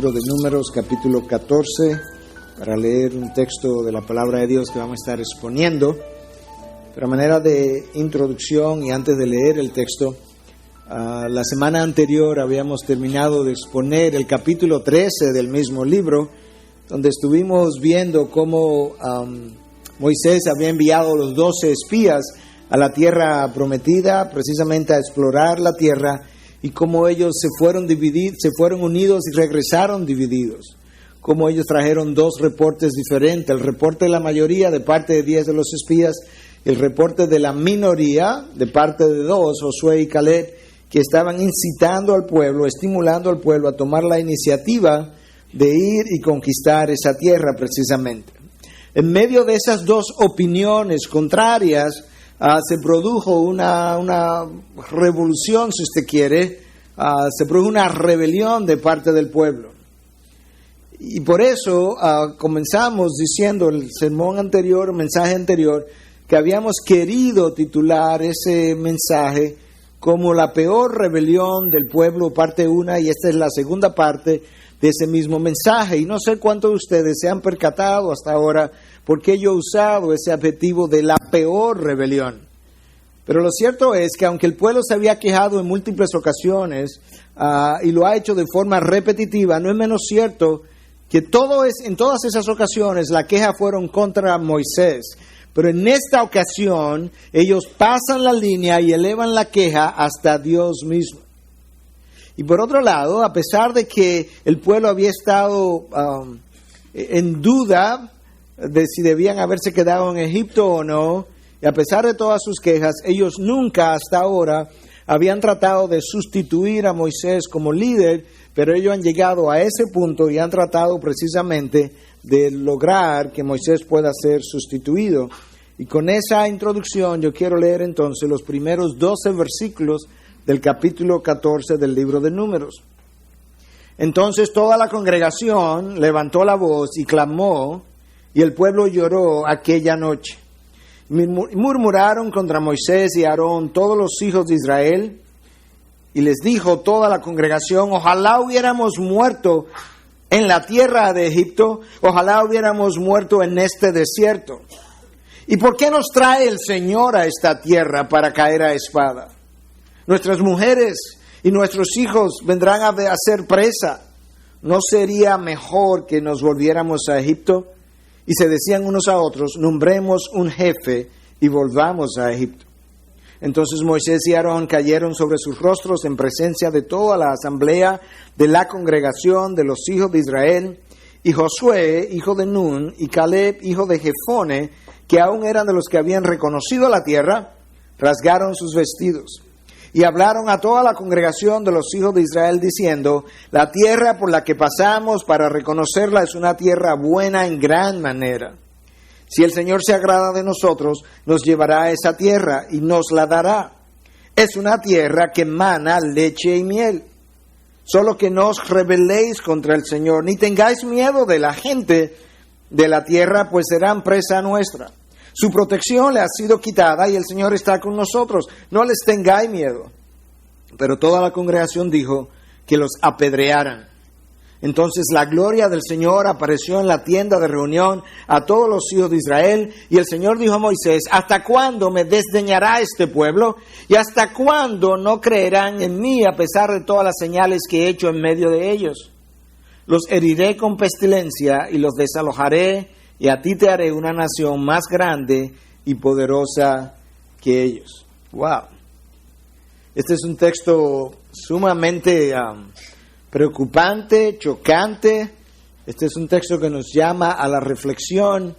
libro de Números, capítulo 14, para leer un texto de la palabra de Dios que vamos a estar exponiendo. Pero a manera de introducción y antes de leer el texto, la semana anterior habíamos terminado de exponer el capítulo 13 del mismo libro, donde estuvimos viendo cómo Moisés había enviado a los 12 espías a la tierra prometida, precisamente a explorar la tierra, y cómo ellos se fueron unidos y regresaron divididos. Cómo ellos trajeron dos reportes diferentes: el reporte de la mayoría de parte de 10 de los espías, el reporte de la minoría de parte de 2, Josué y Caleb, que estaban incitando al pueblo, estimulando al pueblo a tomar la iniciativa de ir y conquistar esa tierra precisamente. En medio de esas dos opiniones contrarias, se produjo una revolución, si usted quiere, se produjo una rebelión de parte del pueblo. Y por eso comenzamos diciendo el sermón anterior, el mensaje anterior, que habíamos querido titular ese mensaje como la peor rebelión del pueblo, parte 1, y esta es la segunda parte de ese mismo mensaje. Y no sé cuántos de ustedes se han percatado hasta ahora por qué yo he usado ese adjetivo de la peor rebelión. Pero lo cierto es que aunque el pueblo se había quejado en múltiples ocasiones y lo ha hecho de forma repetitiva, no es menos cierto que en todas esas ocasiones la queja fueron contra Moisés. Pero en esta ocasión ellos pasan la línea y elevan la queja hasta Dios mismo. Y por otro lado, a pesar de que el pueblo había estado en duda de si debían haberse quedado en Egipto o no, y a pesar de todas sus quejas, ellos nunca hasta ahora habían tratado de sustituir a Moisés como líder, pero ellos han llegado a ese punto y han tratado precisamente de lograr que Moisés pueda ser sustituido. Y con esa introducción yo quiero leer entonces los primeros 12 versículos del capítulo 14 del libro de Números. Entonces toda la congregación levantó la voz y clamó, y el pueblo lloró aquella noche. Murmuraron contra Moisés y Aarón todos los hijos de Israel, y les dijo toda la congregación: ojalá hubiéramos muerto en la tierra de Egipto, ojalá hubiéramos muerto en este desierto. ¿Y por qué nos trae el Señor a esta tierra para caer a espada? Nuestras mujeres y nuestros hijos vendrán a ser presa. ¿No sería mejor que nos volviéramos a Egipto? Y se decían unos a otros: nombremos un jefe y volvamos a Egipto. Entonces Moisés y Aarón cayeron sobre sus rostros en presencia de toda la asamblea de la congregación de los hijos de Israel. Y Josué, hijo de Nun, y Caleb, hijo de Jefone, que aún eran de los que habían reconocido la tierra, rasgaron sus vestidos. Y hablaron a toda la congregación de los hijos de Israel diciendo: la tierra por la que pasamos para reconocerla es una tierra buena en gran manera. Si el Señor se agrada de nosotros, nos llevará a esa tierra y nos la dará. Es una tierra que mana leche y miel. Solo que no os rebeléis contra el Señor, ni tengáis miedo de la gente de la tierra, pues serán presa nuestra. Su protección le ha sido quitada y el Señor está con nosotros. No les tengáis miedo. Pero toda la congregación dijo que los apedrearan. Entonces la gloria del Señor apareció en la tienda de reunión a todos los hijos de Israel. Y el Señor dijo a Moisés: ¿hasta cuándo me desdeñará este pueblo? ¿Y hasta cuándo no creerán en mí a pesar de todas las señales que he hecho en medio de ellos? Los heriré con pestilencia y los desalojaré, y a ti te haré una nación más grande y poderosa que ellos. Wow. Este es un texto sumamente preocupante, chocante. Este es un texto que nos llama a la reflexión.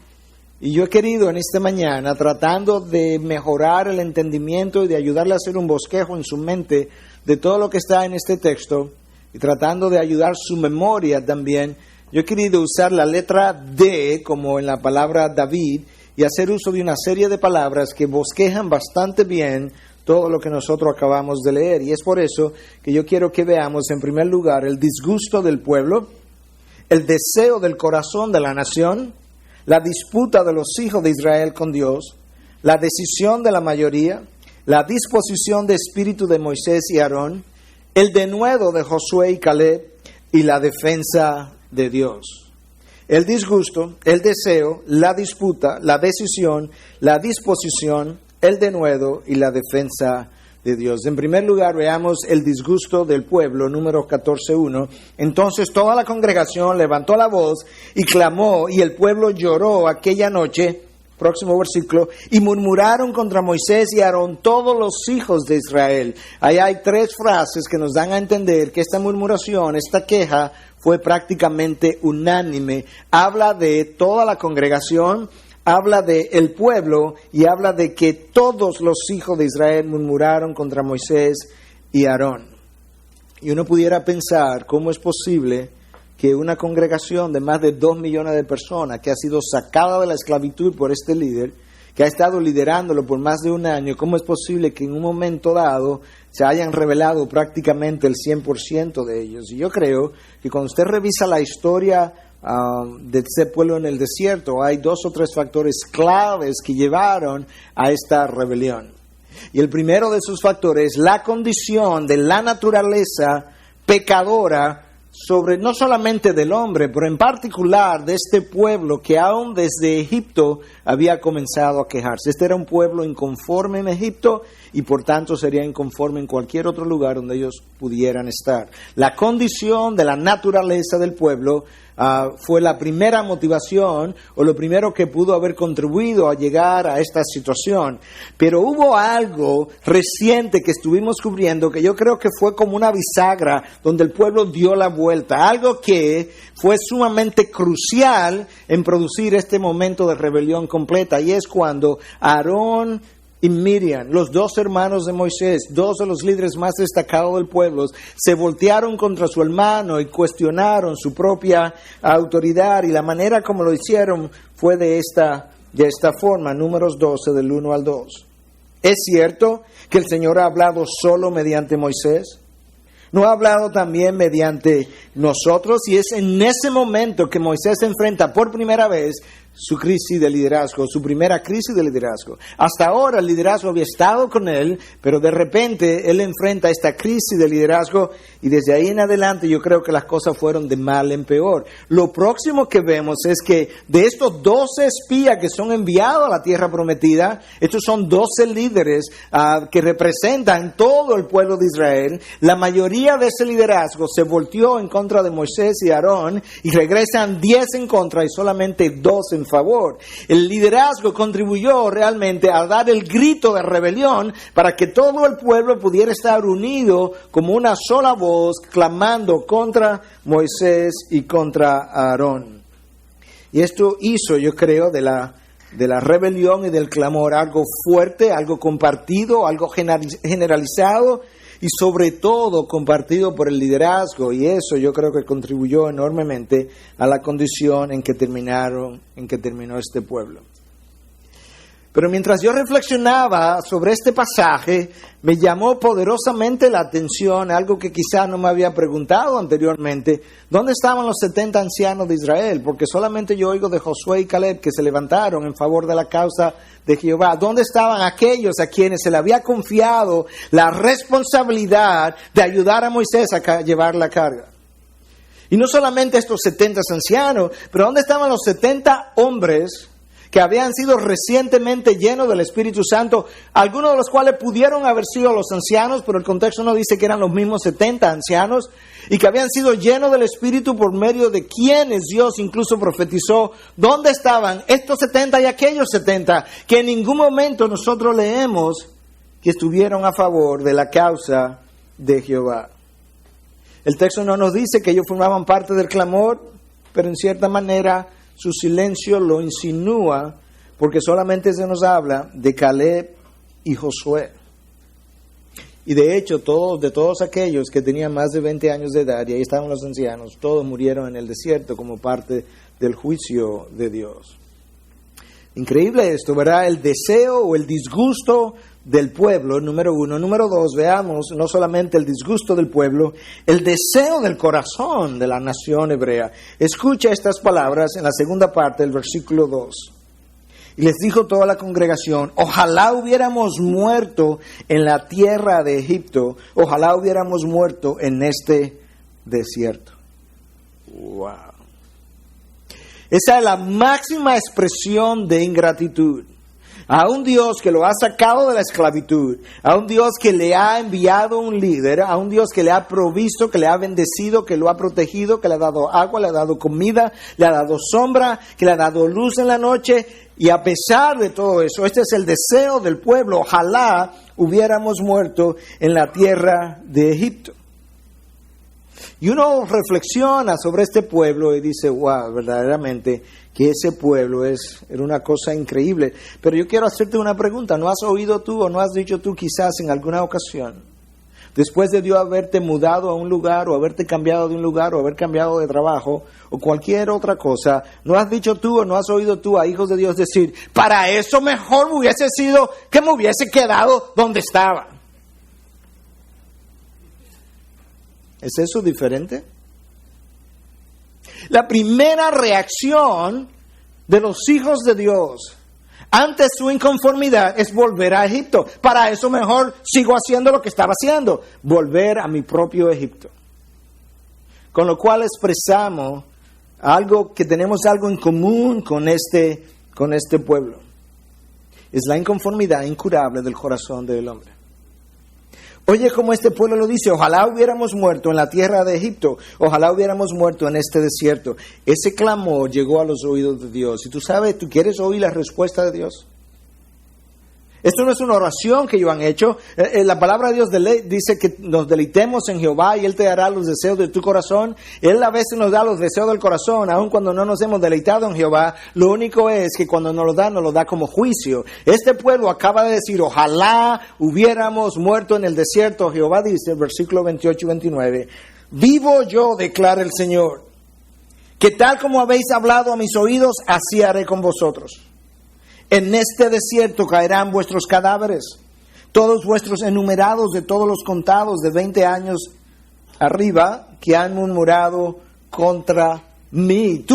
Y yo he querido en esta mañana, tratando de mejorar el entendimiento y de ayudarle a hacer un bosquejo en su mente de todo lo que está en este texto, y tratando de ayudar su memoria también, yo he querido usar la letra D como en la palabra David y hacer uso de una serie de palabras que bosquejan bastante bien todo lo que nosotros acabamos de leer. Y es por eso que yo quiero que veamos en primer lugar el disgusto del pueblo, el deseo del corazón de la nación, la disputa de los hijos de Israel con Dios, la decisión de la mayoría, la disposición de espíritu de Moisés y Aarón, el denuedo de Josué y Caleb, y la defensa de Dios. El disgusto, el deseo, la disputa, la decisión, la disposición, el denuedo y la defensa de Dios. En primer lugar, veamos el disgusto del pueblo, número 14:1. Entonces toda la congregación levantó la voz y clamó, y el pueblo lloró aquella noche. Próximo versículo. Y murmuraron contra Moisés y Aarón todos los hijos de Israel. Ahí hay tres frases que nos dan a entender que esta murmuración, esta queja, fue prácticamente unánime. Habla de toda la congregación, habla de el pueblo y habla de que todos los hijos de Israel murmuraron contra Moisés y Aarón. Y uno pudiera pensar cómo es posible que una congregación de más de 2 millones de personas que ha sido sacada de la esclavitud por este líder, que ha estado liderándolo por más de un año, ¿cómo es posible que en un momento dado se hayan revelado prácticamente el 100% de ellos? Y yo creo que cuando usted revisa la historia de ese pueblo en el desierto, hay 2 o 3 factores claves que llevaron a esta rebelión. Y el primero de esos factores es la condición de la naturaleza pecadora sobre no solamente del hombre, pero en particular de este pueblo que aún desde Egipto había comenzado a quejarse. Este era un pueblo inconforme en Egipto y por tanto sería inconforme en cualquier otro lugar donde ellos pudieran estar. La condición de la naturaleza del pueblo fue la primera motivación o lo primero que pudo haber contribuido a llegar a esta situación. Pero hubo algo reciente que estuvimos cubriendo que yo creo que fue como una bisagra donde el pueblo dio la vuelta. Algo que fue sumamente crucial en producir este momento de rebelión completa. Y es cuando Aarón y Miriam, los 2 hermanos de Moisés, 2 de los líderes más destacados del pueblo, se voltearon contra su hermano y cuestionaron su propia autoridad, y la manera como lo hicieron fue de esta forma. Números 12 del 1 al 2. ¿Es cierto que el Señor ha hablado solo mediante Moisés? ¿No ha hablado también mediante nosotros? Y es en ese momento que Moisés se enfrenta por primera vez su crisis de liderazgo, su primera crisis de liderazgo. Hasta ahora el liderazgo había estado con él, pero de repente él enfrenta esta crisis de liderazgo y desde ahí en adelante yo creo que las cosas fueron de mal en peor. Lo próximo que vemos es que de estos 12 espías que son enviados a la tierra prometida, estos son 12 líderes que representan todo el pueblo de Israel. La mayoría de ese liderazgo se volteó en contra de Moisés y Aarón y regresan 10 en contra y solamente 2 en favor. El liderazgo contribuyó realmente a dar el grito de rebelión para que todo el pueblo pudiera estar unido como una sola voz, clamando contra Moisés y contra Aarón. Y esto hizo, yo creo, de la rebelión y del clamor algo fuerte, algo compartido, algo generalizado y sobre todo compartido por el liderazgo, y eso yo creo que contribuyó enormemente a la condición en que terminó este pueblo. Pero mientras yo reflexionaba sobre este pasaje, me llamó poderosamente la atención algo que quizás no me había preguntado anteriormente. ¿Dónde estaban los 70 ancianos de Israel? Porque solamente yo oigo de Josué y Caleb que se levantaron en favor de la causa de Jehová. ¿Dónde estaban aquellos a quienes se le había confiado la responsabilidad de ayudar a Moisés a llevar la carga? Y no solamente estos 70 ancianos, pero ¿dónde estaban los 70 hombres que habían sido recientemente llenos del Espíritu Santo, algunos de los cuales pudieron haber sido los ancianos, pero el contexto no dice que eran los mismos 70 ancianos, y que habían sido llenos del Espíritu por medio de quienes Dios incluso profetizó? ¿Dónde estaban estos 70 y aquellos 70 que en ningún momento nosotros leemos que estuvieron a favor de la causa de Jehová? El texto no nos dice que ellos formaban parte del clamor, pero en cierta manera su silencio lo insinúa, porque solamente se nos habla de Caleb y Josué. Y de hecho, de todos aquellos que tenían más de 20 años de edad, y ahí estaban los ancianos, todos murieron en el desierto como parte del juicio de Dios. Increíble esto, ¿verdad? El deseo o el disgusto del pueblo, número 1. Número 2, veamos no solamente el disgusto del pueblo, el deseo del corazón de la nación hebrea. Escucha estas palabras en la segunda parte del versículo 2. Y les dijo toda la congregación: ojalá hubiéramos muerto en la tierra de Egipto, ojalá hubiéramos muerto en este desierto. Wow. Esa es la máxima expresión de ingratitud. A un Dios que lo ha sacado de la esclavitud, a un Dios que le ha enviado un líder, a un Dios que le ha provisto, que le ha bendecido, que lo ha protegido, que le ha dado agua, le ha dado comida, le ha dado sombra, que le ha dado luz en la noche. Y a pesar de todo eso, este es el deseo del pueblo. Ojalá hubiéramos muerto en la tierra de Egipto. Y uno reflexiona sobre este pueblo y dice, wow, verdaderamente que ese pueblo era una cosa increíble. Pero yo quiero hacerte una pregunta. ¿No has oído tú o no has dicho tú quizás en alguna ocasión, después de Dios haberte mudado a un lugar o haberte cambiado de un lugar o haber cambiado de trabajo o cualquier otra cosa, no has dicho tú o no has oído tú a hijos de Dios decir, para eso mejor me hubiese sido que me hubiese quedado donde estaba? ¿Es eso diferente? La primera reacción de los hijos de Dios ante su inconformidad es volver a Egipto. Para eso mejor sigo haciendo lo que estaba haciendo, volver a mi propio Egipto. Con lo cual expresamos que tenemos algo en común con este pueblo. Es la inconformidad incurable del corazón del hombre. Oye, como este pueblo lo dice, ojalá hubiéramos muerto en la tierra de Egipto, ojalá hubiéramos muerto en este desierto. Ese clamor llegó a los oídos de Dios. Y tú sabes, ¿tú quieres oír la respuesta de Dios? Esto no es una oración que ellos han hecho. La palabra de Dios dice que nos deleitemos en Jehová y Él te dará los deseos de tu corazón. Él a veces nos da los deseos del corazón, aun cuando no nos hemos deleitado en Jehová. Lo único es que cuando nos lo da como juicio. Este pueblo acaba de decir, ojalá hubiéramos muerto en el desierto. Jehová dice, versículo 28 y 29, vivo yo, declara el Señor, que tal como habéis hablado a mis oídos, así haré con vosotros. En este desierto caerán vuestros cadáveres, todos vuestros enumerados de todos los contados de 20 años arriba que han murmurado contra mí.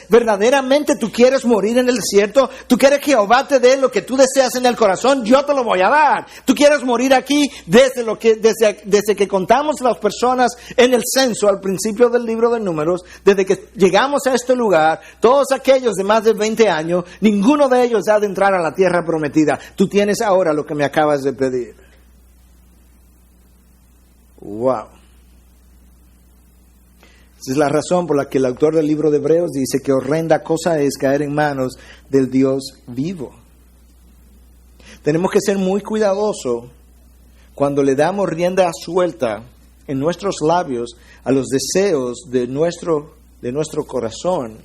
Verdaderamente tú quieres morir en el desierto. Tú quieres que Jehová te dé lo que tú deseas en el corazón. Yo te lo voy a dar. Tú quieres morir aquí desde que contamos las personas en el censo al principio del libro de Números, desde que llegamos a este lugar, todos aquellos de más de 20 años, ninguno de ellos ha de entrar a la tierra prometida. Tú tienes ahora lo que me acabas de pedir. Wow. Esa es la razón por la que el autor del libro de Hebreos dice que horrenda cosa es caer en manos del Dios vivo. Tenemos que ser muy cuidadosos cuando le damos rienda suelta en nuestros labios a los deseos de nuestro corazón,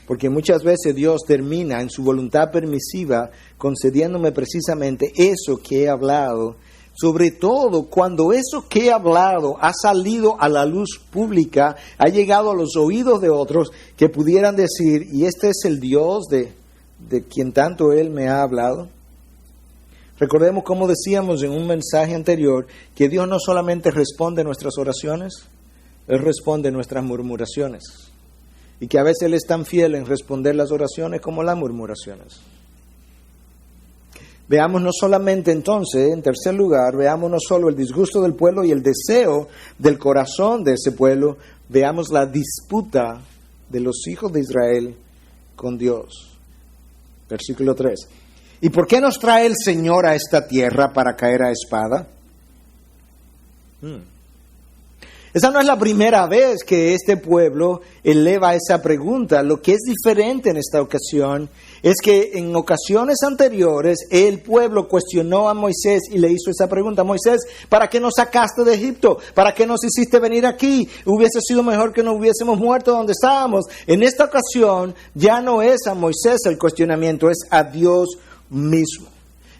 porque muchas veces Dios termina en su voluntad permisiva concediéndome precisamente eso que he hablado. Sobre todo cuando eso que he hablado ha salido a la luz pública, ha llegado a los oídos de otros que pudieran decir, ¿y este es el Dios de quien tanto Él me ha hablado? Recordemos como decíamos en un mensaje anterior, que Dios no solamente responde nuestras oraciones, Él responde nuestras murmuraciones. Y que a veces Él es tan fiel en responder las oraciones como las murmuraciones. Veamos no solamente entonces, en tercer lugar, veamos no solo el disgusto del pueblo y el deseo del corazón de ese pueblo, veamos la disputa de los hijos de Israel con Dios. Versículo 3. ¿Y por qué nos trae el Señor a esta tierra para caer a espada? Esa no es la primera vez que este pueblo eleva esa pregunta. Lo que es diferente en esta ocasión es que en ocasiones anteriores el pueblo cuestionó a Moisés y le hizo esa pregunta. Moisés, ¿para qué nos sacaste de Egipto? ¿Para qué nos hiciste venir aquí? Hubiese sido mejor que no hubiésemos muerto donde estábamos. En esta ocasión ya no es a Moisés el cuestionamiento, es a Dios mismo.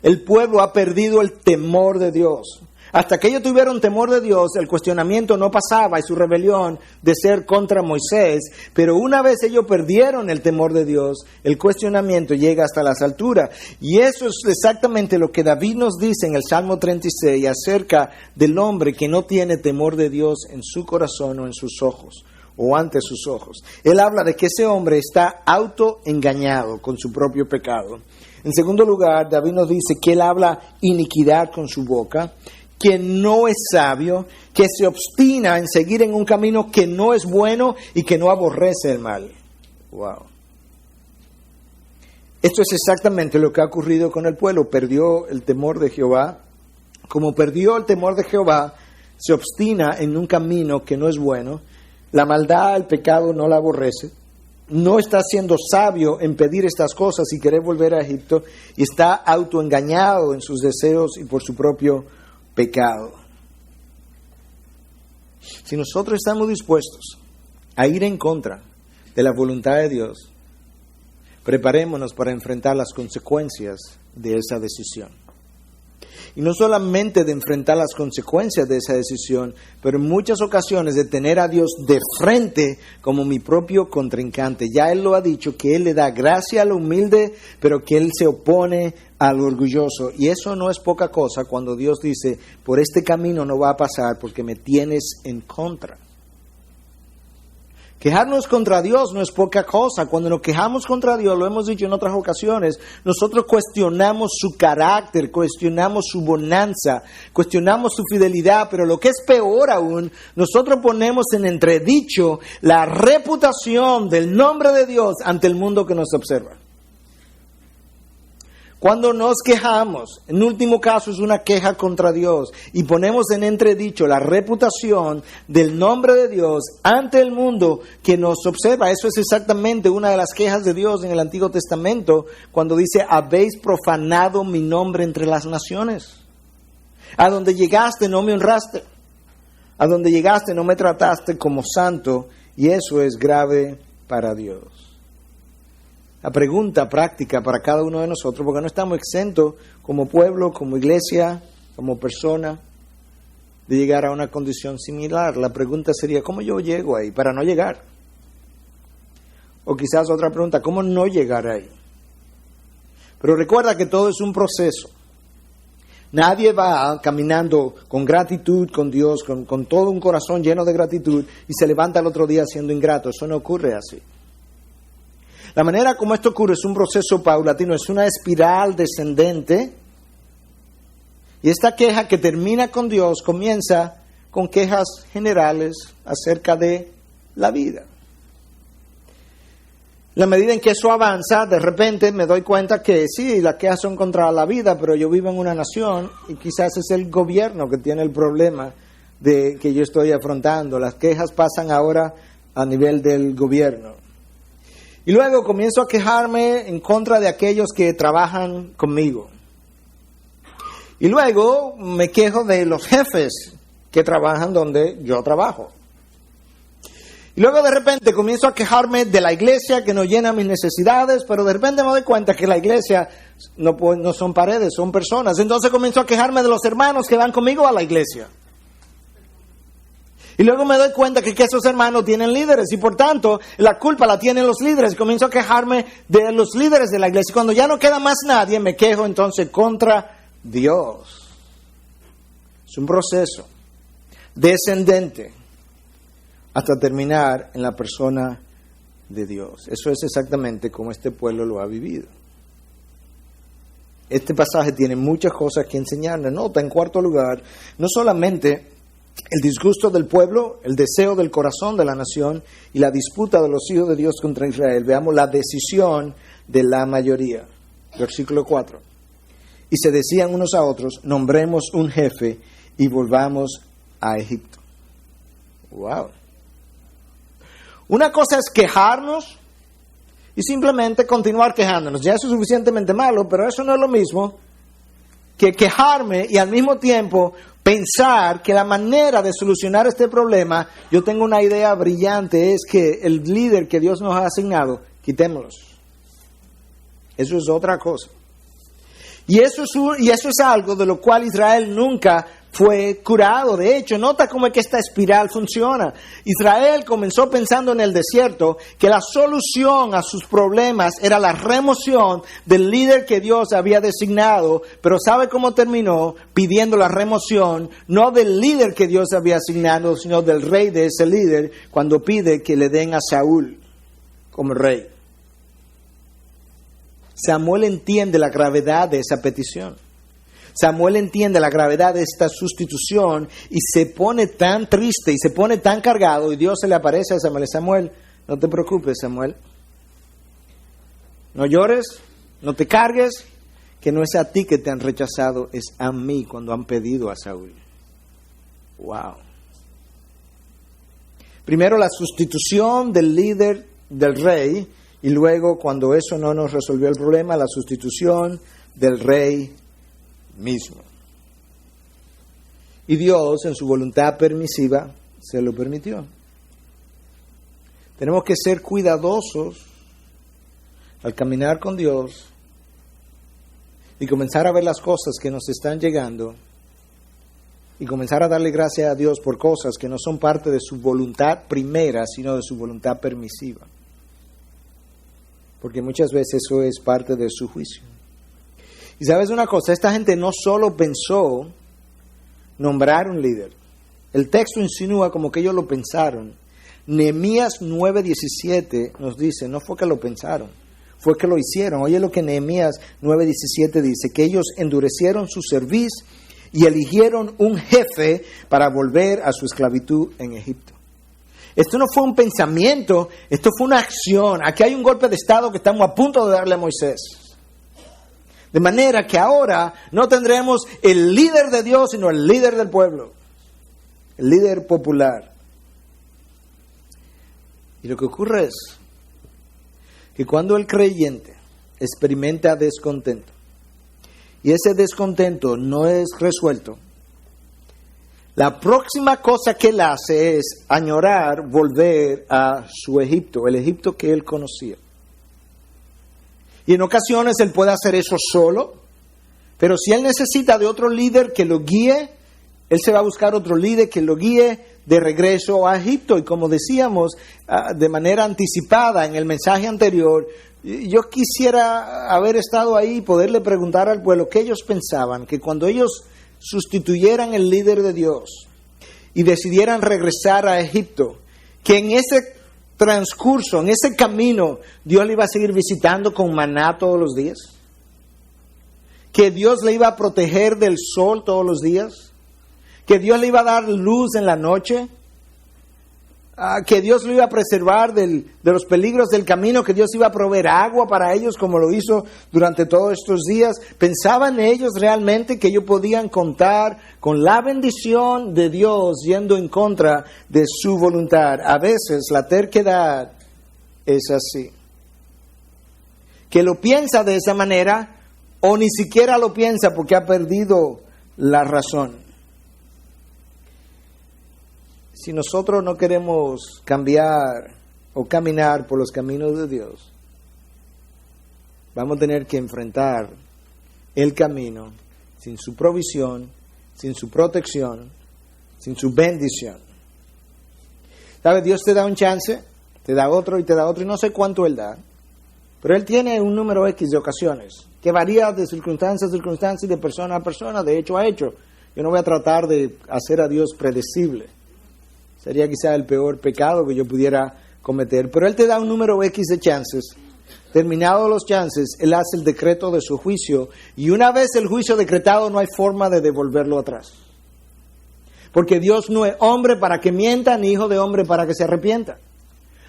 El pueblo ha perdido el temor de Dios. Hasta que ellos tuvieron temor de Dios, el cuestionamiento no pasaba y su rebelión de ser contra Moisés. Pero una vez ellos perdieron el temor de Dios, el cuestionamiento llega hasta las alturas. Y eso es exactamente lo que David nos dice en el Salmo 36 acerca del hombre que no tiene temor de Dios en su corazón o en sus ojos o ante sus ojos. Él habla de que ese hombre está autoengañado con su propio pecado. En segundo lugar, David nos dice que él habla iniquidad con su boca. que no es sabio, que se obstina en seguir en un camino que no es bueno y que no aborrece el mal. Wow. Esto es exactamente lo que ha ocurrido con el pueblo. Perdió el temor de Jehová. Como perdió el temor de Jehová, se obstina en un camino que no es bueno. La maldad, el pecado no la aborrece. No está siendo sabio en pedir estas cosas y querer volver a Egipto. Y está autoengañado en sus deseos y por su propio pecado. Si nosotros estamos dispuestos a ir en contra de la voluntad de Dios, preparémonos para enfrentar las consecuencias de esa decisión. Y no solamente de enfrentar las consecuencias de esa decisión, pero en muchas ocasiones de tener a Dios de frente como mi propio contrincante. Ya Él lo ha dicho, que Él le da gracia al humilde, pero que Él se opone al orgulloso. Y eso no es poca cosa cuando Dios dice, por este camino no va a pasar porque me tienes en contra. Quejarnos contra Dios no es poca cosa. Cuando nos quejamos contra Dios, lo hemos dicho en otras ocasiones, nosotros cuestionamos su carácter, cuestionamos su bonanza, cuestionamos su fidelidad, pero lo que es peor aún, nosotros ponemos en entredicho la reputación del nombre de Dios ante el mundo que nos observa. Cuando nos quejamos, en último caso es una queja contra Dios y ponemos en entredicho la reputación del nombre de Dios ante el mundo que nos observa. Eso es exactamente una de las quejas de Dios en el Antiguo Testamento cuando dice, habéis profanado mi nombre entre las naciones. A donde llegaste no me honraste, a donde llegaste no me trataste como santo, y eso es grave para Dios. La pregunta práctica para cada uno de nosotros, porque no estamos exentos como pueblo, como iglesia, como persona, de llegar a una condición similar. La pregunta sería, ¿cómo yo llego ahí para no llegar? O quizás otra pregunta, ¿cómo no llegar ahí? Pero recuerda que todo es un proceso. Nadie va caminando con gratitud con Dios, con todo un corazón lleno de gratitud y se levanta el otro día siendo ingrato. Eso no ocurre así. La manera como esto ocurre es un proceso paulatino, es una espiral descendente. Y esta queja que termina con Dios comienza con quejas generales acerca de la vida. La medida en que eso avanza, de repente me doy cuenta que sí, las quejas son contra la vida, pero yo vivo en una nación y quizás es el gobierno que tiene el problema que yo estoy afrontando. Las quejas pasan ahora a nivel del gobierno. Y luego comienzo a quejarme en contra de aquellos que trabajan conmigo. Y luego me quejo de los jefes que trabajan donde yo trabajo. Y luego de repente comienzo a quejarme de la iglesia que no llena mis necesidades, pero de repente me doy cuenta que la iglesia no son paredes, son personas. Entonces comienzo a quejarme de los hermanos que van conmigo a la iglesia. Y luego me doy cuenta que esos hermanos tienen líderes y por tanto la culpa la tienen los líderes. Comienzo a quejarme de los líderes de la iglesia. Y cuando ya no queda más nadie, me quejo entonces contra Dios. Es un proceso descendente hasta terminar en la persona de Dios. Eso es exactamente como este pueblo lo ha vivido. Este pasaje tiene muchas cosas que enseñarnos. Nota, en cuarto lugar, no solamente el disgusto del pueblo, el deseo del corazón de la nación y la disputa de los hijos de Dios contra Israel. Veamos la decisión de la mayoría. Versículo 4. Y se decían unos a otros, nombremos un jefe y volvamos a Egipto. Wow. Una cosa es quejarnos y simplemente continuar quejándonos. Ya eso es suficientemente malo, pero eso no es lo mismo que quejarme y al mismo tiempo pensar que la manera de solucionar este problema, yo tengo una idea brillante, es que el líder que Dios nos ha asignado, quitémoslos. Eso es otra cosa. Y eso es algo de lo cual Israel nunca fue curado. De hecho, nota cómo es que esta espiral funciona. Israel comenzó pensando en el desierto que la solución a sus problemas era la remoción del líder que Dios había designado, pero ¿sabe cómo terminó? Pidiendo la remoción no del líder que Dios había asignado, sino del rey de ese líder, cuando pide que le den a Saúl como rey. Samuel entiende la gravedad de esa petición. Samuel entiende la gravedad de esta sustitución y se pone tan triste y se pone tan cargado, y Dios se le aparece a Samuel. Samuel, no te preocupes, Samuel. No llores, no te cargues, que no es a ti que te han rechazado, es a mí cuando han pedido a Saúl. Wow. Primero la sustitución del líder del rey, y luego, cuando eso no nos resolvió el problema, la sustitución del rey mismo. Y Dios, en su voluntad permisiva, se lo permitió. Tenemos que ser cuidadosos al caminar con Dios y comenzar a ver las cosas que nos están llegando y comenzar a darle gracias a Dios por cosas que no son parte de su voluntad primera, sino de su voluntad permisiva. Porque muchas veces eso es parte de su juicio. Y sabes una cosa, esta gente no solo pensó nombrar un líder. El texto insinúa como que ellos lo pensaron. Nehemías 9:17 nos dice, no fue que lo pensaron, fue que lo hicieron. Oye lo que Nehemías 9:17 dice, que ellos endurecieron su cerviz y eligieron un jefe para volver a su esclavitud en Egipto. Esto no fue un pensamiento, esto fue una acción. Aquí hay un golpe de estado que estamos a punto de darle a Moisés. De manera que ahora no tendremos el líder de Dios, sino el líder del pueblo. El líder popular. Y lo que ocurre es que cuando el creyente experimenta descontento, y ese descontento no es resuelto, la próxima cosa que él hace es añorar volver a su Egipto, el Egipto que él conocía. Y en ocasiones él puede hacer eso solo, pero si él necesita de otro líder que lo guíe, él se va a buscar otro líder que lo guíe de regreso a Egipto. Y como decíamos de manera anticipada en el mensaje anterior, yo quisiera haber estado ahí y poderle preguntar al pueblo qué ellos pensaban, que cuando ellos sustituyeran el líder de Dios y decidieran regresar a Egipto, que en ese transcurso, en ese camino, Dios le iba a seguir visitando con maná todos los días, que Dios le iba a proteger del sol todos los días, que Dios le iba a dar luz en la noche, que Dios lo iba a preservar de los peligros del camino, que Dios iba a proveer agua para ellos como lo hizo durante todos estos días. ¿Pensaban ellos realmente que ellos podían contar con la bendición de Dios yendo en contra de su voluntad? A veces la terquedad es así. Que lo piensa de esa manera o ni siquiera lo piensa porque ha perdido la razón. Si nosotros no queremos cambiar o caminar por los caminos de Dios, vamos a tener que enfrentar el camino sin su provisión, sin su protección, sin su bendición. ¿Sabes? Dios te da un chance, te da otro y te da otro, y no sé cuánto Él da, pero Él tiene un número X de ocasiones, que varía de circunstancia a circunstancia y de persona a persona, de hecho a hecho. Yo no voy a tratar de hacer a Dios predecible. Sería quizá el peor pecado que yo pudiera cometer. Pero Él te da un número X de chances. Terminados los chances, Él hace el decreto de su juicio. Y una vez el juicio decretado, no hay forma de devolverlo atrás. Porque Dios no es hombre para que mienta, ni hijo de hombre para que se arrepienta.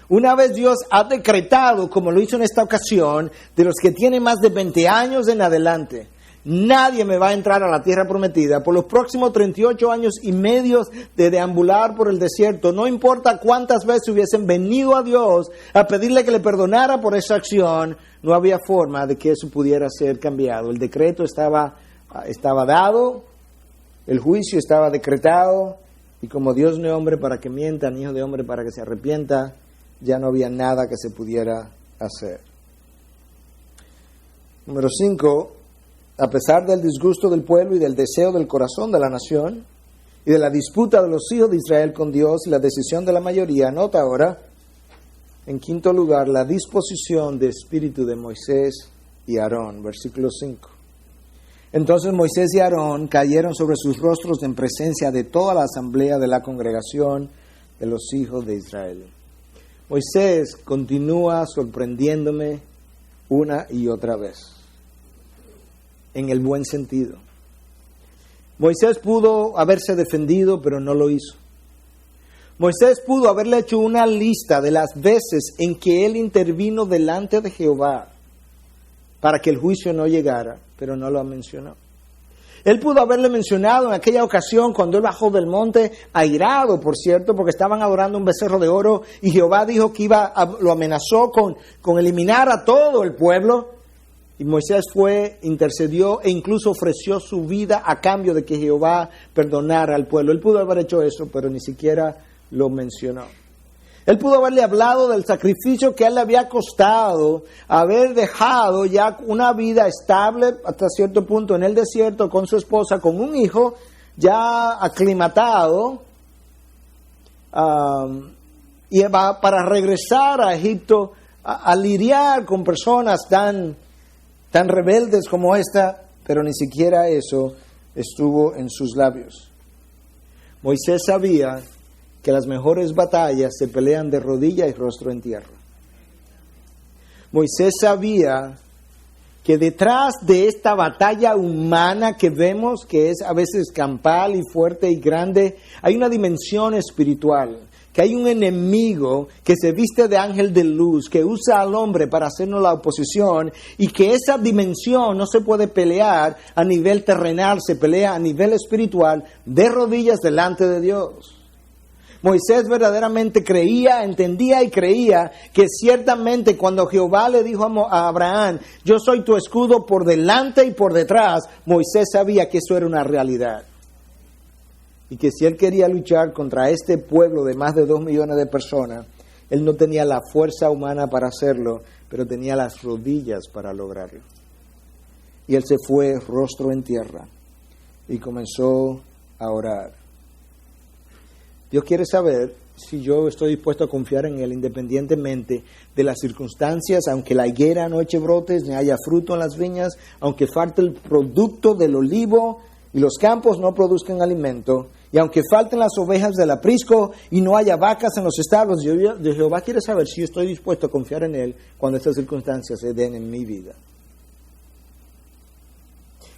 Una vez Dios ha decretado, como lo hizo en esta ocasión, de los que tienen más de 20 años en adelante, nadie me va a entrar a la tierra prometida por los próximos 38 años y medio de deambular por el desierto. No importa cuántas veces hubiesen venido a Dios a pedirle que le perdonara por esa acción, no había forma de que eso pudiera ser cambiado. El decreto estaba dado, el juicio estaba decretado, y como Dios no es hombre para que mienta, ni hijo de hombre para que se arrepienta, ya no había nada que se pudiera hacer. Número 5. A pesar del disgusto del pueblo y del deseo del corazón de la nación y de la disputa de los hijos de Israel con Dios y la decisión de la mayoría, nota ahora, en quinto lugar, la disposición de espíritu de Moisés y Aarón, versículo 5. Entonces Moisés y Aarón cayeron sobre sus rostros en presencia de toda la asamblea de la congregación de los hijos de Israel. Moisés continúa sorprendiéndome una y otra vez. En el buen sentido. Moisés pudo haberse defendido, pero no lo hizo. Moisés pudo haberle hecho una lista de las veces en que él intervino delante de Jehová para que el juicio no llegara, pero no lo mencionó. Él pudo haberle mencionado en aquella ocasión cuando él bajó del monte, airado, por cierto, porque estaban adorando un becerro de oro y Jehová dijo que lo amenazó con eliminar a todo el pueblo. Y Moisés intercedió e incluso ofreció su vida a cambio de que Jehová perdonara al pueblo. Él pudo haber hecho eso, pero ni siquiera lo mencionó. Él pudo haberle hablado del sacrificio que a él le había costado haber dejado ya una vida estable hasta cierto punto en el desierto con su esposa, con un hijo ya aclimatado, y para regresar a Egipto a lidiar con personas tan rebeldes como esta, pero ni siquiera eso estuvo en sus labios. Moisés sabía que las mejores batallas se pelean de rodilla y rostro en tierra. Moisés sabía que detrás de esta batalla humana que vemos, que es a veces campal y fuerte y grande, hay una dimensión espiritual, que hay un enemigo que se viste de ángel de luz, que usa al hombre para hacernos la oposición, y que esa dimensión no se puede pelear a nivel terrenal, se pelea a nivel espiritual, de rodillas delante de Dios. Moisés verdaderamente creía, entendía y creía que ciertamente cuando Jehová le dijo a Abraham, yo soy tu escudo por delante y por detrás, Moisés sabía que eso era una realidad. Y que si él quería luchar contra este pueblo de más de 2 millones de personas, él no tenía la fuerza humana para hacerlo, pero tenía las rodillas para lograrlo. Y él se fue rostro en tierra y comenzó a orar. Dios quiere saber si yo estoy dispuesto a confiar en Él independientemente de las circunstancias, aunque la higuera no eche brotes, ni haya fruto en las viñas, aunque falte el producto del olivo y los campos no produzcan alimento, y aunque falten las ovejas del aprisco y no haya vacas en los establos. Jehová quiere saber si yo estoy dispuesto a confiar en Él cuando estas circunstancias se den en mi vida.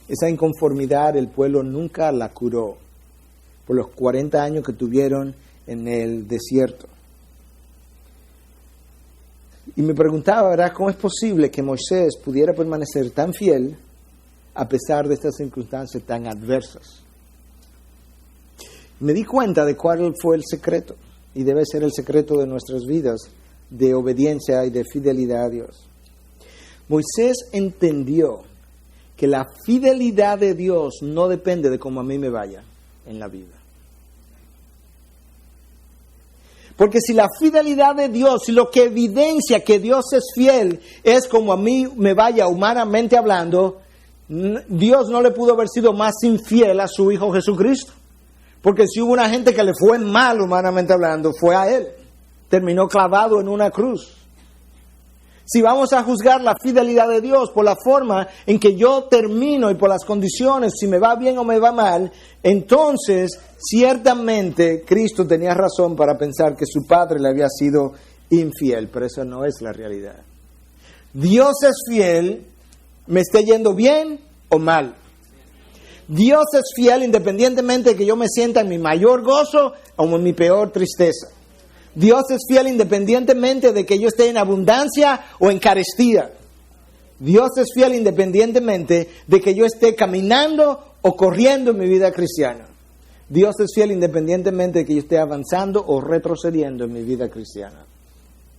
Esa inconformidad el pueblo nunca la curó por los 40 años que tuvieron en el desierto. Y me preguntaba, ¿verdad?, ¿cómo es posible que Moisés pudiera permanecer tan fiel a pesar de estas circunstancias tan adversas? Me di cuenta de cuál fue el secreto, y debe ser el secreto de nuestras vidas, de obediencia y de fidelidad a Dios. Moisés entendió que la fidelidad de Dios no depende de cómo a mí me vaya en la vida. Porque si la fidelidad de Dios, si lo que evidencia que Dios es fiel es como a mí me vaya humanamente hablando, Dios no le pudo haber sido más infiel a su Hijo Jesucristo. Porque si hubo una gente que le fue mal humanamente hablando, fue a Él. Terminó clavado en una cruz. Si vamos a juzgar la fidelidad de Dios por la forma en que yo termino y por las condiciones, si me va bien o me va mal, entonces ciertamente Cristo tenía razón para pensar que su Padre le había sido infiel, pero eso no es la realidad. Dios es fiel, me esté yendo bien o mal. Dios es fiel independientemente de que yo me sienta en mi mayor gozo o en mi peor tristeza. Dios es fiel independientemente de que yo esté en abundancia o en carestía. Dios es fiel independientemente de que yo esté caminando o corriendo en mi vida cristiana. Dios es fiel independientemente de que yo esté avanzando o retrocediendo en mi vida cristiana.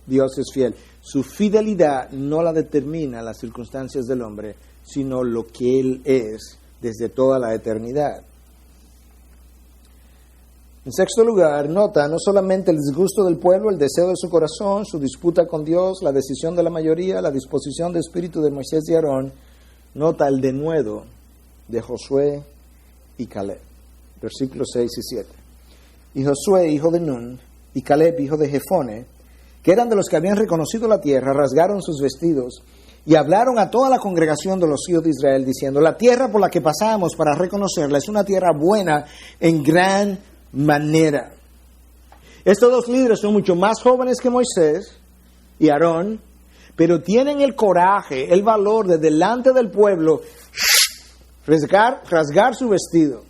Dios es fiel. Su fidelidad no la determina las circunstancias del hombre, sino lo que Él es desde toda la eternidad. En sexto lugar, nota no solamente el disgusto del pueblo, el deseo de su corazón, su disputa con Dios, la decisión de la mayoría, la disposición de espíritu de Moisés y Aarón, nota el denuedo de Josué y Caleb. Versículos 6 y 7. Y Josué, hijo de Nun, y Caleb, hijo de Jefone, que eran de los que habían reconocido la tierra, rasgaron sus vestidos y hablaron a toda la congregación de los hijos de Israel, diciendo: la tierra por la que pasamos para reconocerla es una tierra buena en gran manera. Estos dos líderes son mucho más jóvenes que Moisés y Aarón, pero tienen el coraje, el valor de delante del pueblo rasgar su vestido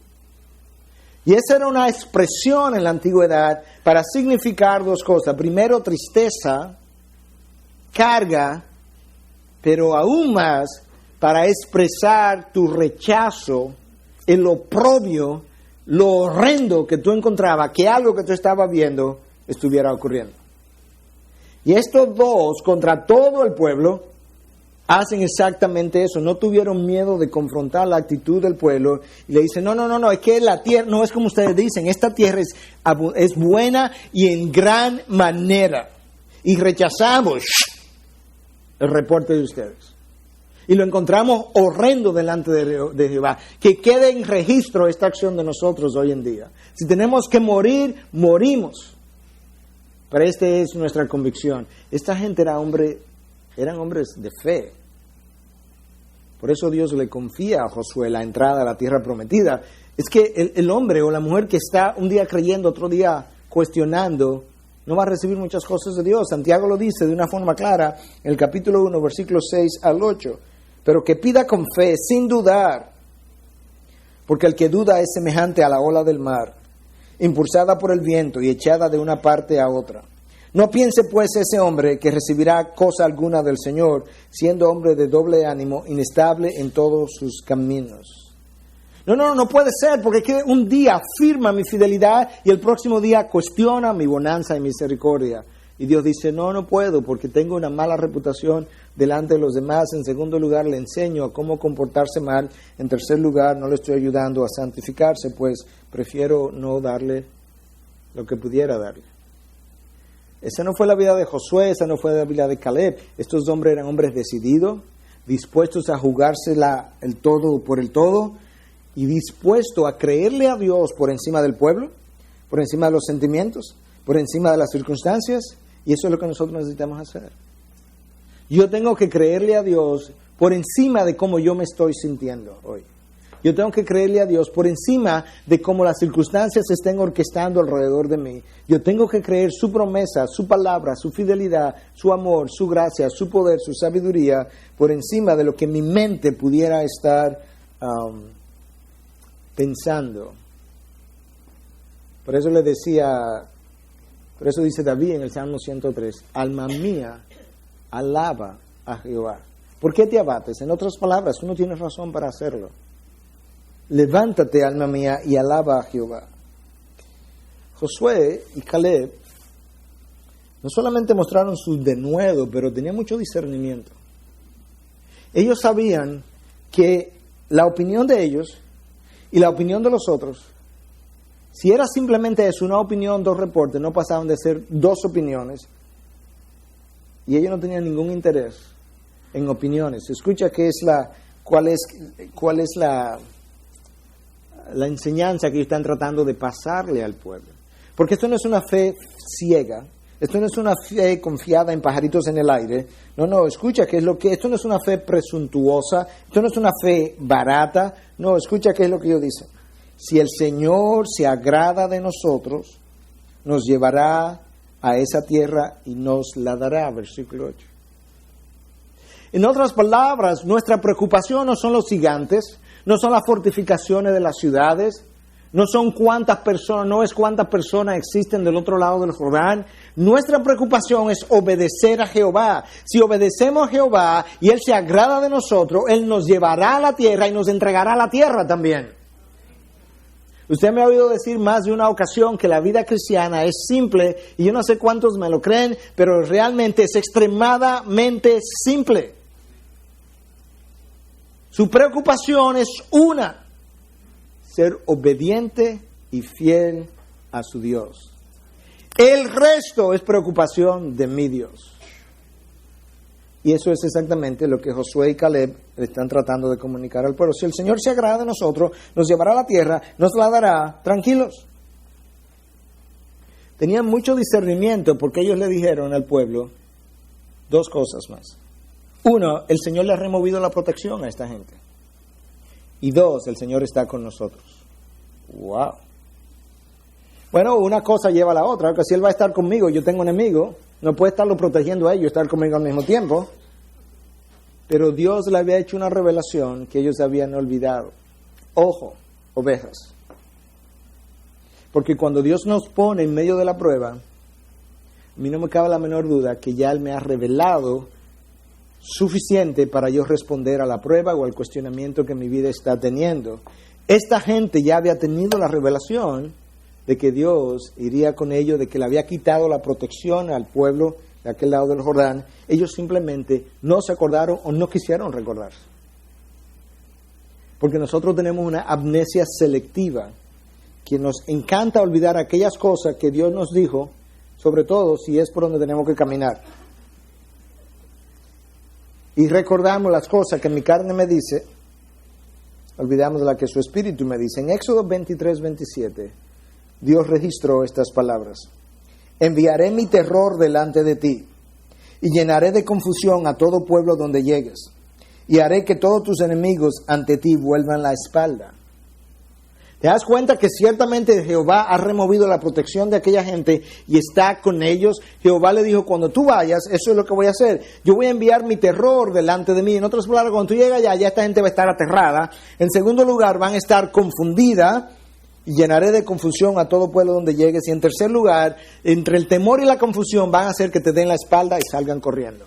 Y esa era una expresión en la antigüedad para significar dos cosas. Primero, tristeza, carga, pero aún más para expresar tu rechazo, el oprobio, lo horrendo que tú encontrabas, que algo que tú estabas viendo estuviera ocurriendo. Y estos dos, contra todo el pueblo, hacen exactamente eso. No tuvieron miedo de confrontar la actitud del pueblo y le dicen, no, es que la tierra, no es como ustedes dicen, esta tierra es buena y en gran manera. Y rechazamos el reporte de ustedes. Y lo encontramos horrendo delante de Jehová. Que quede en registro esta acción de nosotros hoy en día. Si tenemos que morir, morimos. Pero esta es nuestra convicción. Esta gente eran hombres de fe. Por eso Dios le confía a Josué la entrada a la tierra prometida. Es que el hombre o la mujer que está un día creyendo, otro día cuestionando, no va a recibir muchas cosas de Dios. Santiago lo dice de una forma clara en el capítulo 1, versículos 6 al 8. Pero que pida con fe, sin dudar, porque el que duda es semejante a la ola del mar, impulsada por el viento y echada de una parte a otra. No piense pues ese hombre que recibirá cosa alguna del Señor, siendo hombre de doble ánimo, inestable en todos sus caminos. No puede ser, porque es que un día afirma mi fidelidad y el próximo día cuestiona mi bonanza y misericordia. Y Dios dice, no puedo, porque tengo una mala reputación delante de los demás. En segundo lugar, le enseño a cómo comportarse mal. En tercer lugar, no le estoy ayudando a santificarse, pues prefiero no darle lo que pudiera darle. Esa no fue la vida de Josué, esa no fue la vida de Caleb. Estos hombres eran hombres decididos, dispuestos a jugarse el todo por el todo y dispuestos a creerle a Dios por encima del pueblo, por encima de los sentimientos, por encima de las circunstancias. Y eso es lo que nosotros necesitamos hacer. Yo tengo que creerle a Dios por encima de cómo yo me estoy sintiendo hoy. Yo tengo que creerle a Dios por encima de cómo las circunstancias se estén orquestando alrededor de mí. Yo tengo que creer su promesa, su palabra, su fidelidad, su amor, su gracia, su poder, su sabiduría, por encima de lo que mi mente pudiera estar pensando. Por eso dice David en el Salmo 103, alma mía, alaba a Jehová. ¿Por qué te abates? En otras palabras, tú no tienes razón para hacerlo. Levántate, alma mía, y alaba a Jehová. Josué y Caleb no solamente mostraron su denuedo, pero tenían mucho discernimiento. Ellos sabían que la opinión de ellos y la opinión de los otros, si era simplemente eso, una opinión, dos reportes, no pasaban de ser dos opiniones. Y ellos no tenían ningún interés en opiniones. Escucha cuál es la enseñanza que ellos están tratando de pasarle al pueblo. Porque esto no es una fe ciega, esto no es una fe confiada en pajaritos en el aire. No, escucha esto no es una fe presuntuosa, esto no es una fe barata. No, escucha qué es lo que ellos dicen. Si el Señor se agrada de nosotros, nos llevará a esa tierra y nos la dará, versículo 8. En otras palabras, nuestra preocupación no son los gigantes, no son las fortificaciones de las ciudades, no es cuántas personas existen del otro lado del Jordán. Nuestra preocupación es obedecer a Jehová. Si obedecemos a Jehová y Él se agrada de nosotros, Él nos llevará a la tierra y nos entregará la tierra también. Usted me ha oído decir más de una ocasión que la vida cristiana es simple, y yo no sé cuántos me lo creen, pero realmente es extremadamente simple. Su preocupación es ser obediente y fiel a su Dios. El resto es preocupación de mi Dios. Y eso es exactamente lo que Josué y Caleb están tratando de comunicar al pueblo. Si el Señor se agrada de nosotros, nos llevará a la tierra, nos la dará, tranquilos. Tenían mucho discernimiento porque ellos le dijeron al pueblo dos cosas más. Uno, el Señor le ha removido la protección a esta gente. Y dos, el Señor está con nosotros. ¡Wow! Bueno, una cosa lleva a la otra, que si Él va a estar conmigo, yo tengo enemigo, no puede estarlo protegiendo a ellos, estar conmigo al mismo tiempo. Pero Dios le había hecho una revelación que ellos habían olvidado. Ojo, ovejas. Porque cuando Dios nos pone en medio de la prueba, a mí no me cabe la menor duda que ya Él me ha revelado suficiente para yo responder a la prueba o al cuestionamiento que mi vida está teniendo. Esta gente ya había tenido la revelación de que Dios iría con ellos, de que le había quitado la protección al pueblo de aquel lado del Jordán. Ellos simplemente no se acordaron o no quisieron recordarse. Porque nosotros tenemos una amnesia selectiva, que nos encanta olvidar aquellas cosas que Dios nos dijo, sobre todo si es por donde tenemos que caminar. Y recordamos las cosas que mi carne me dice, olvidamos de la que su espíritu me dice. En Éxodo 23, 27, Dios registró estas palabras: enviaré mi terror delante de ti, y llenaré de confusión a todo pueblo donde llegues, y haré que todos tus enemigos ante ti vuelvan la espalda. ¿Te das cuenta que ciertamente Jehová ha removido la protección de aquella gente y está con ellos? Jehová le dijo, cuando tú vayas, eso es lo que voy a hacer. Yo voy a enviar mi terror delante de mí. En otras palabras, cuando tú llegas allá, ya esta gente va a estar aterrada. En segundo lugar, van a estar confundida y llenaré de confusión a todo pueblo donde llegues. Y en tercer lugar, entre el temor y la confusión van a hacer que te den la espalda y salgan corriendo.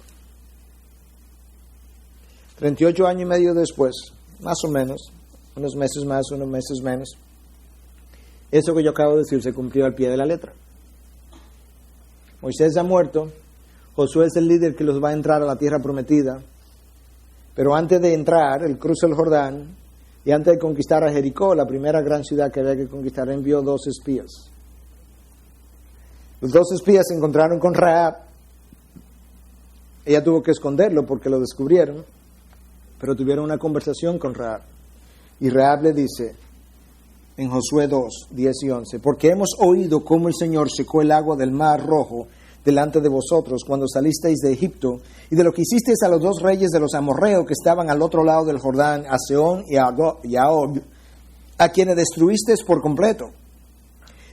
38 años y medio después, más o menos, unos meses más, unos meses menos, eso que yo acabo de decir se cumplió al pie de la letra. Moisés ha muerto, Josué es el líder que los va a entrar a la tierra prometida, pero antes de entrar, él cruza el Jordán, y antes de conquistar a Jericó, la primera gran ciudad que había que conquistar, envió 2 espías. Los 2 espías se encontraron con Rahab. Ella tuvo que esconderlo porque lo descubrieron, pero tuvieron una conversación con Rahab. Y Rahab le dice, en Josué 2, 10 y 11, porque hemos oído cómo el Señor secó el agua del mar Rojo delante de vosotros cuando salisteis de Egipto, y de lo que hicisteis a los 2 reyes de los amorreos que estaban al otro lado del Jordán, a Sehón y a Og, a quienes destruisteis por completo.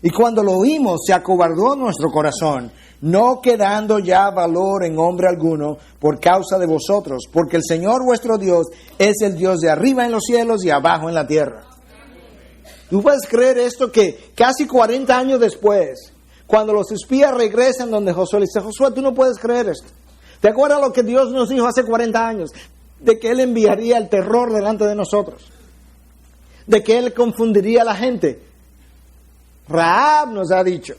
Y cuando lo oímos, se acobardó nuestro corazón, no quedando ya valor en hombre alguno por causa de vosotros, porque el Señor vuestro Dios es el Dios de arriba en los cielos y abajo en la tierra. ¿Tú puedes creer esto? Que casi 40 años después, cuando los espías regresan donde Josué, le dice, Josué, tú no puedes creer esto. ¿Te acuerdas lo que Dios nos dijo hace 40 años? De que Él enviaría el terror delante de nosotros. De que Él confundiría a la gente. Rahab nos ha dicho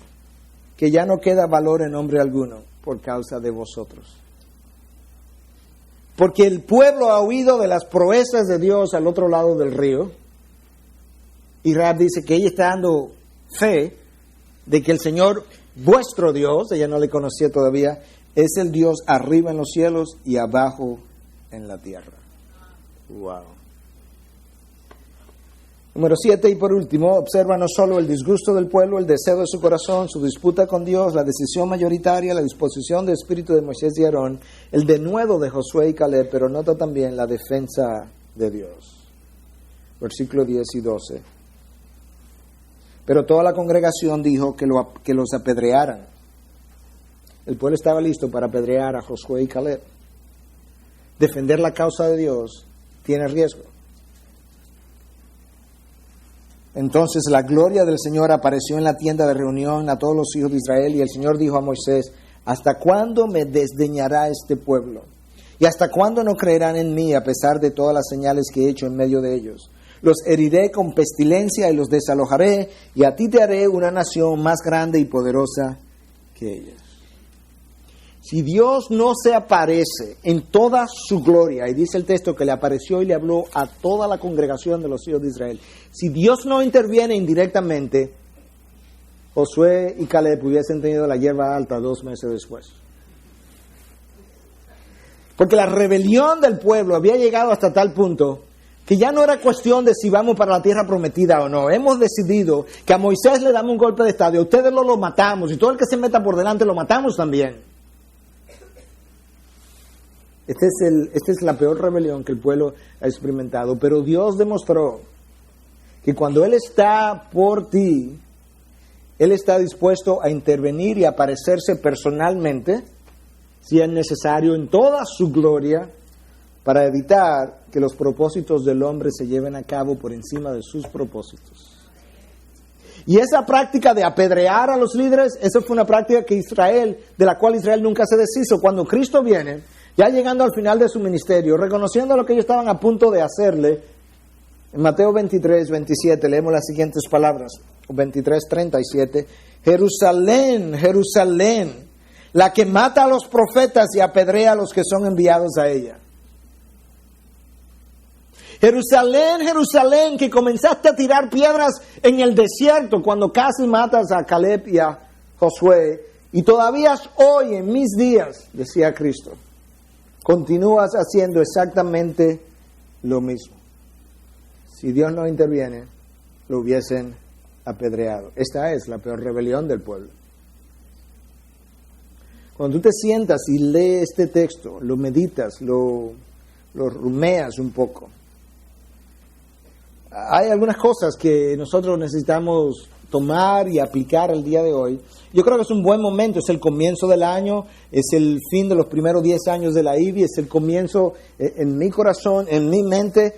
que ya no queda valor en hombre alguno por causa de vosotros. Porque el pueblo ha oído de las proezas de Dios al otro lado del río. Y Rahab dice que ella está dando fe de que el Señor, vuestro Dios, ella no le conocía todavía, es el Dios arriba en los cielos y abajo en la tierra. Wow. Número 7, y por último, observa no solo el disgusto del pueblo, el deseo de su corazón, su disputa con Dios, la decisión mayoritaria, la disposición de espíritu de Moisés y Aarón, el denuedo de Josué y Caleb, pero nota también la defensa de Dios. Versículo 10 y 12. Pero toda la congregación dijo que los apedrearan. El pueblo estaba listo para apedrear a Josué y Caleb. Defender la causa de Dios tiene riesgo. Entonces la gloria del Señor apareció en la tienda de reunión a todos los hijos de Israel, y el Señor dijo a Moisés, ¿hasta cuándo me desdeñará este pueblo? ¿Y hasta cuándo no creerán en mí a pesar de todas las señales que he hecho en medio de ellos? Los heriré con pestilencia y los desalojaré, y a ti te haré una nación más grande y poderosa que ellos. Si Dios no se aparece en toda su gloria, y dice el texto que le apareció y le habló a toda la congregación de los hijos de Israel, si Dios no interviene indirectamente, Josué y Caleb hubiesen tenido la hierba alta 2 meses después. Porque la rebelión del pueblo había llegado hasta tal punto que ya no era cuestión de si vamos para la tierra prometida o no. Hemos decidido que a Moisés le damos un golpe de estado, y a ustedes lo matamos, y todo el que se meta por delante lo matamos también. Esta es la peor rebelión que el pueblo ha experimentado. Pero Dios demostró que cuando Él está por ti, Él está dispuesto a intervenir y a aparecerse personalmente, si es necesario, en toda su gloria, para evitar que los propósitos del hombre se lleven a cabo por encima de sus propósitos. Y esa práctica de apedrear a los líderes, esa fue una práctica de la cual Israel nunca se deshizo. Cuando Cristo viene, ya llegando al final de su ministerio, reconociendo lo que ellos estaban a punto de hacerle, en Mateo 23, 27, leemos las siguientes palabras, 23, 37, Jerusalén, Jerusalén, la que mata a los profetas y apedrea a los que son enviados a ella. Jerusalén, Jerusalén, que comenzaste a tirar piedras en el desierto cuando casi matas a Caleb y a Josué, y todavía hoy en mis días, decía Cristo, continúas haciendo exactamente lo mismo. Si Dios no interviene, lo hubiesen apedreado. Esta es la peor rebelión del pueblo. Cuando tú te sientas y lees este texto, lo meditas, lo rumeas un poco, hay algunas cosas que nosotros necesitamos tomar y aplicar el día de hoy. Yo creo que es un buen momento, es el comienzo del año, es el fin de los primeros 10 años de la IBI, es el comienzo en mi corazón, en mi mente,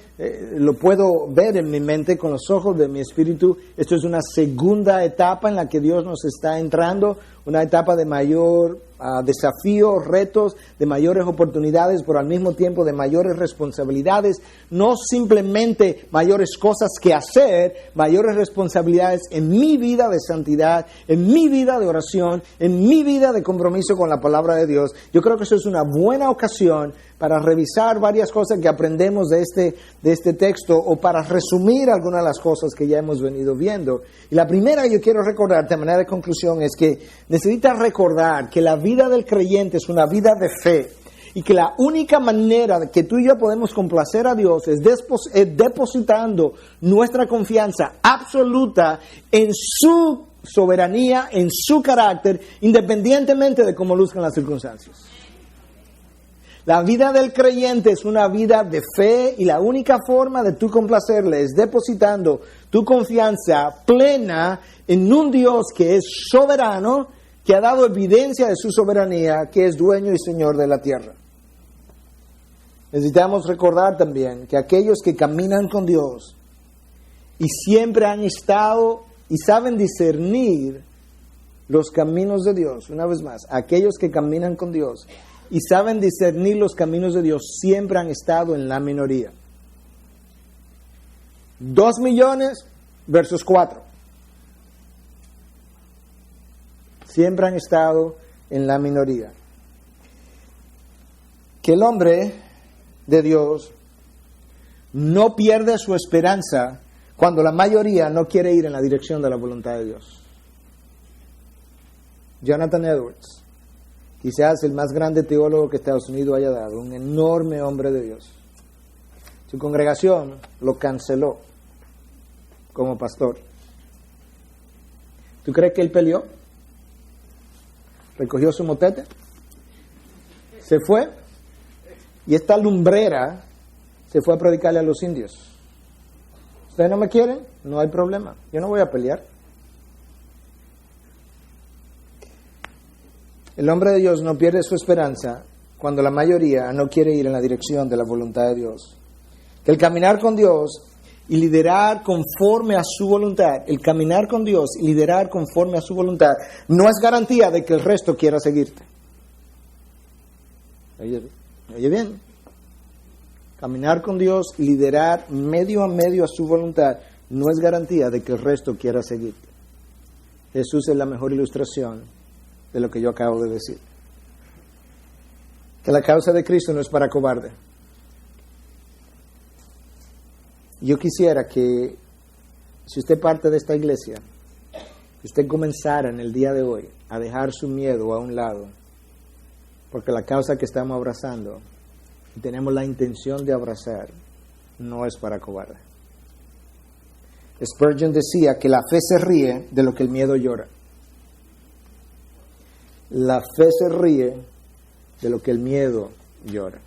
lo puedo ver en mi mente con los ojos de mi espíritu. Esto es una segunda etapa en la que Dios nos está entrando, una etapa de mayor desafíos, retos, de mayores oportunidades, pero al mismo tiempo de mayores responsabilidades, no simplemente mayores cosas que hacer, mayores responsabilidades en mi vida de santidad, en mi vida de oración, en mi vida de compromiso con la palabra de Dios. Yo creo que eso es una buena ocasión para revisar varias cosas que aprendemos de este texto, o para resumir algunas de las cosas que ya hemos venido viendo. Y la primera que yo quiero recordar de manera de conclusión es que necesitas recordar que la vida del creyente es una vida de fe, y que la única manera que tú y yo podemos complacer a Dios es depositando nuestra confianza absoluta en su soberanía, en su carácter, independientemente de cómo luzcan las circunstancias. La vida del creyente es una vida de fe, y la única forma de tú complacerle es depositando tu confianza plena en un Dios que es soberano, que ha dado evidencia de su soberanía, que es dueño y señor de la tierra. Necesitamos recordar también que aquellos que caminan con Dios y siempre han estado y saben discernir los caminos de Dios, una vez más, aquellos que caminan con Dios y saben discernir los caminos de Dios siempre han estado en la minoría. 2 millones versus 4. Siempre han estado en la minoría. Que el hombre de Dios no pierde su esperanza cuando la mayoría no quiere ir en la dirección de la voluntad de Dios. Jonathan Edwards, quizás el más grande teólogo que Estados Unidos haya dado, un enorme hombre de Dios. Su congregación lo canceló como pastor. ¿Tú crees que él peleó? Recogió su motete, se fue, y esta lumbrera se fue a predicarle a los indios. ¿Ustedes no me quieren? No hay problema, yo no voy a pelear. El hombre de Dios no pierde su esperanza cuando la mayoría no quiere ir en la dirección de la voluntad de Dios. Que el caminar con Dios y liderar conforme a su voluntad, el caminar con Dios y liderar conforme a su voluntad, no es garantía de que el resto quiera seguirte. Oye bien, caminar con Dios y liderar medio a medio a su voluntad no es garantía de que el resto quiera seguirte. Jesús es la mejor ilustración de lo que yo acabo de decir. Que la causa de Cristo no es para cobarde. Yo quisiera que, si usted parte de esta iglesia, que usted comenzara en el día de hoy a dejar su miedo a un lado, porque la causa que estamos abrazando y tenemos la intención de abrazar no es para cobarde. Spurgeon decía que la fe se ríe de lo que el miedo llora. La fe se ríe de lo que el miedo llora.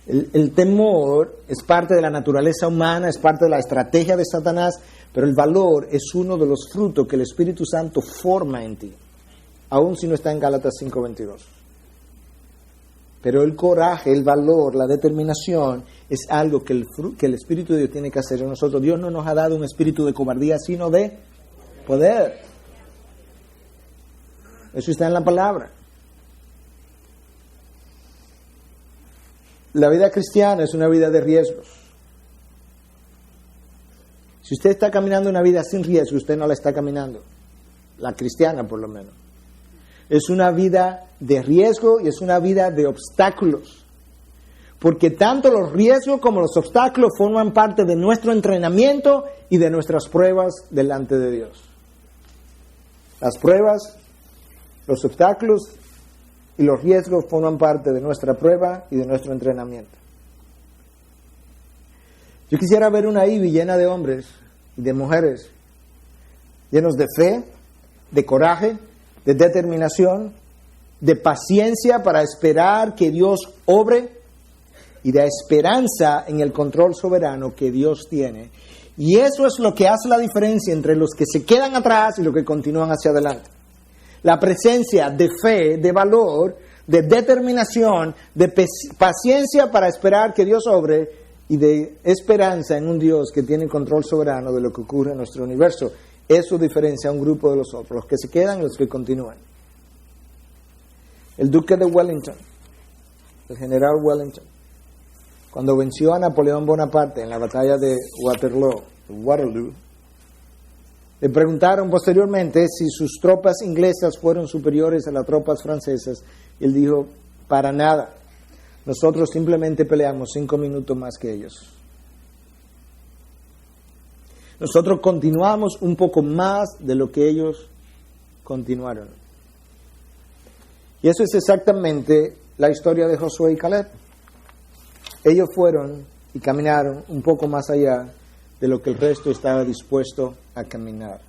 El temor es parte de la naturaleza humana, es parte de la estrategia de Satanás, pero el valor es uno de los frutos que el Espíritu Santo forma en ti, aun si no está en Gálatas 5:22. Pero el coraje, el valor, la determinación es algo que el Espíritu de Dios tiene que hacer en nosotros. Dios no nos ha dado un espíritu de cobardía, sino de poder. Eso está en la palabra. La vida cristiana es una vida de riesgos. Si usted está caminando una vida sin riesgo, usted no la está caminando. La cristiana, por lo menos. Es una vida de riesgo y es una vida de obstáculos. Porque tanto los riesgos como los obstáculos forman parte de nuestro entrenamiento y de nuestras pruebas delante de Dios. Las pruebas, los obstáculos y los riesgos forman parte de nuestra prueba y de nuestro entrenamiento. Yo quisiera ver una IBI llena de hombres y de mujeres llenos de fe, de coraje, de determinación, de paciencia para esperar que Dios obre y de esperanza en el control soberano que Dios tiene. Y eso es lo que hace la diferencia entre los que se quedan atrás y los que continúan hacia adelante. La presencia de fe, de valor, de determinación, de paciencia para esperar que Dios obre y de esperanza en un Dios que tiene control soberano de lo que ocurre en nuestro universo. Eso diferencia a un grupo de los otros, los que se quedan y los que continúan. El duque de Wellington, el general Wellington, cuando venció a Napoleón Bonaparte en la batalla de Waterloo, le preguntaron posteriormente si sus tropas inglesas fueron superiores a las tropas francesas. Y él dijo, para nada. Nosotros simplemente peleamos 5 minutos más que ellos. Nosotros continuamos un poco más de lo que ellos continuaron. Y eso es exactamente la historia de Josué y Caleb. Ellos fueron y caminaron un poco más allá de lo que el resto estaba dispuesto a caminar.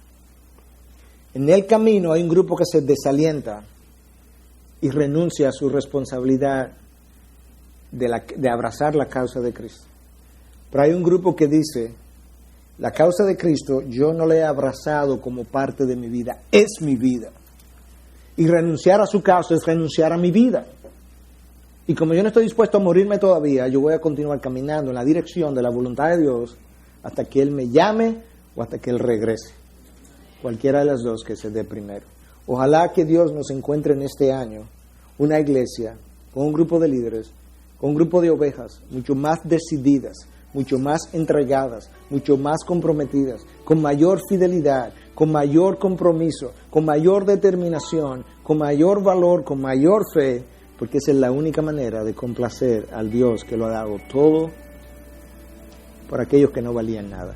En el camino hay un grupo que se desalienta y renuncia a su responsabilidad de abrazar la causa de Cristo. Pero hay un grupo que dice, la causa de Cristo yo no la he abrazado como parte de mi vida, es mi vida. Y renunciar a su causa es renunciar a mi vida. Y como yo no estoy dispuesto a morirme todavía, yo voy a continuar caminando en la dirección de la voluntad de Dios hasta que Él me llame o hasta que Él regrese. Cualquiera de las dos que se dé primero. Ojalá que Dios nos encuentre en este año una iglesia con un grupo de líderes, con un grupo de ovejas mucho más decididas, mucho más entregadas, mucho más comprometidas, con mayor fidelidad, con mayor compromiso, con mayor determinación, con mayor valor, con mayor fe, porque esa es la única manera de complacer al Dios que lo ha dado todo por aquellos que no valían nada.